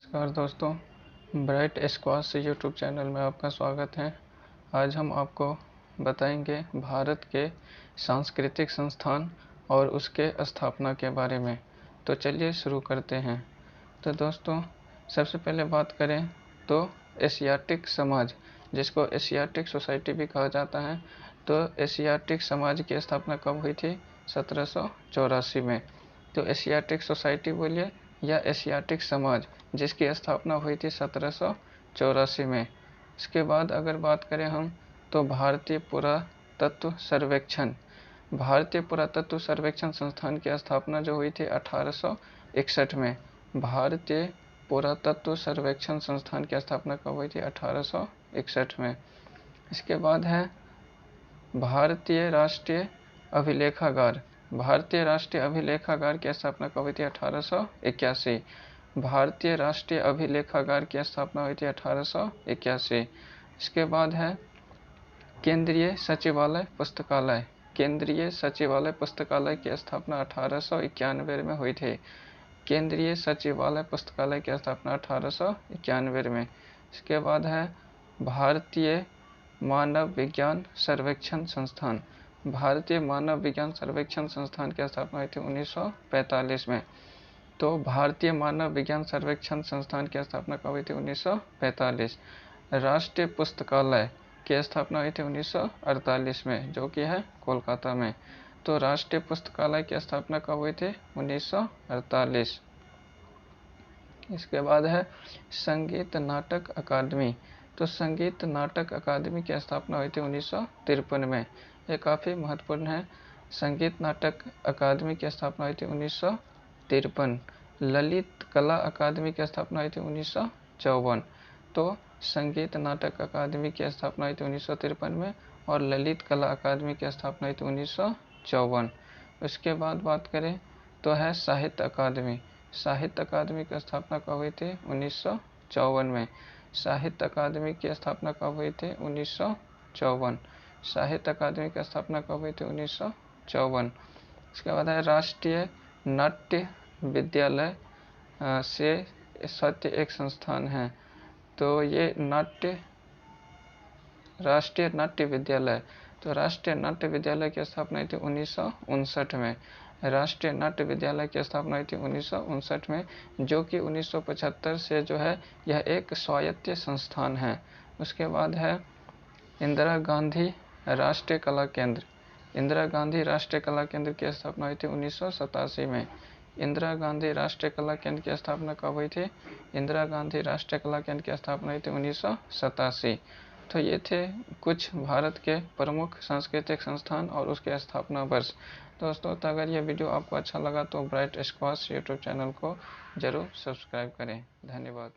नमस्कार दोस्तों, bright squash YouTube channel में आपका स्वागत है। आज हम आपको बताएंगे भारत के सांस्कृतिक संस्थान और उसके स्थापना के बारे में। तो चलिए शुरू करते हैं। तो दोस्तों, सबसे पहले बात करें तो एशियाटिक समाज, जिसको एशियाटिक सोसाइटी भी कहा जाता है, तो एशियाटिक समाज की स्थापना कब हुई थी? 1784 में। तो एशियाटिक सोसाइटी बोलिए या एशियाटिक समाज, जिसकी स्थापना हुई थी 1784 में। इसके बाद अगर बात करें हम तो भारतीय पुरातत्व सर्वेक्षण संस्थान की स्थापना जो हुई थी 1861 में। भारतीय पुरातत्व सर्वेक्षण संस्थान की स्थापना कब हुई थी? 1861 में। इसके बाद है भारतीय राष्ट्रीय अभिलेखागार की स्थापना कब हुई थी? 1881। भारतीय राष्ट्रीय अभिलेखागार की स्थापना हुई थी 1881। इसके बाद है केंद्रीय सचिवालय पुस्तकालय की स्थापना 1891 में हुई थी। केंद्रीय सचिवालय पुस्तकालय की स्थापना 1891 में। इसके बाद है भारतीय मानव विज्ञान सर्वेक्षण संस्थान की स्थापना हुई थी 1945 में। तो भारतीय मानव विज्ञान सर्वेक्षण संस्थान की स्थापना कब हुई थी? 1945। राष्ट्रीय पुस्तकालय की स्थापना हुई थी 1948 में, जो कि है कोलकाता में। तो राष्ट्रीय पुस्तकालय की स्थापना कब हुई थी? 1948। इसके बाद है संगीत नाटक अकादमी। तो संगीत नाटक अकादमी की स्थापना हुई थी 1953 में। ये काफ़ी महत्वपूर्ण है। संगीत नाटक अकादमी की स्थापना हुई थी 1953। ललित कला अकादमी की स्थापना हुई थी 1954। तो संगीत नाटक अकादमी की स्थापना हुई थी 1953 में और ललित कला अकादमी की स्थापना हुई थी 1954। उसके बाद बात करें तो है साहित्य अकादमी की स्थापना कब हुई थी? 1954 में। साहित्य अकादमी की स्थापना कब हुई थी? 1954। साहित्य अकादमी की स्थापना कब हुई थी? 1954। इसके बाद है राष्ट्रीय नाट्य विद्यालय से सत्य एक संस्थान है। तो ये राष्ट्रीय नाट्य विद्यालय की स्थापना हुई थी 1959 में। राष्ट्रीय नाट्य विद्यालय की स्थापना हुई थी 1959 में, जो कि 1975 से जो है यह एक स्वायत्त संस्थान है। उसके बाद है इंदिरा गांधी राष्ट्रीय कला केंद्र की स्थापना हुई थी 1987 में। इंदिरा गांधी राष्ट्रीय कला केंद्र की स्थापना कब हुई थी? इंदिरा गांधी राष्ट्रीय कला केंद्र की स्थापना हुई थी 1987। तो ये थे कुछ भारत के प्रमुख सांस्कृतिक संस्थान और उसके स्थापना वर्ष। दोस्तों, तो अगर ये वीडियो आपको अच्छा लगा तो ब्राइट स्क्वाश यूट्यूब चैनल को जरूर सब्सक्राइब करें। धन्यवाद।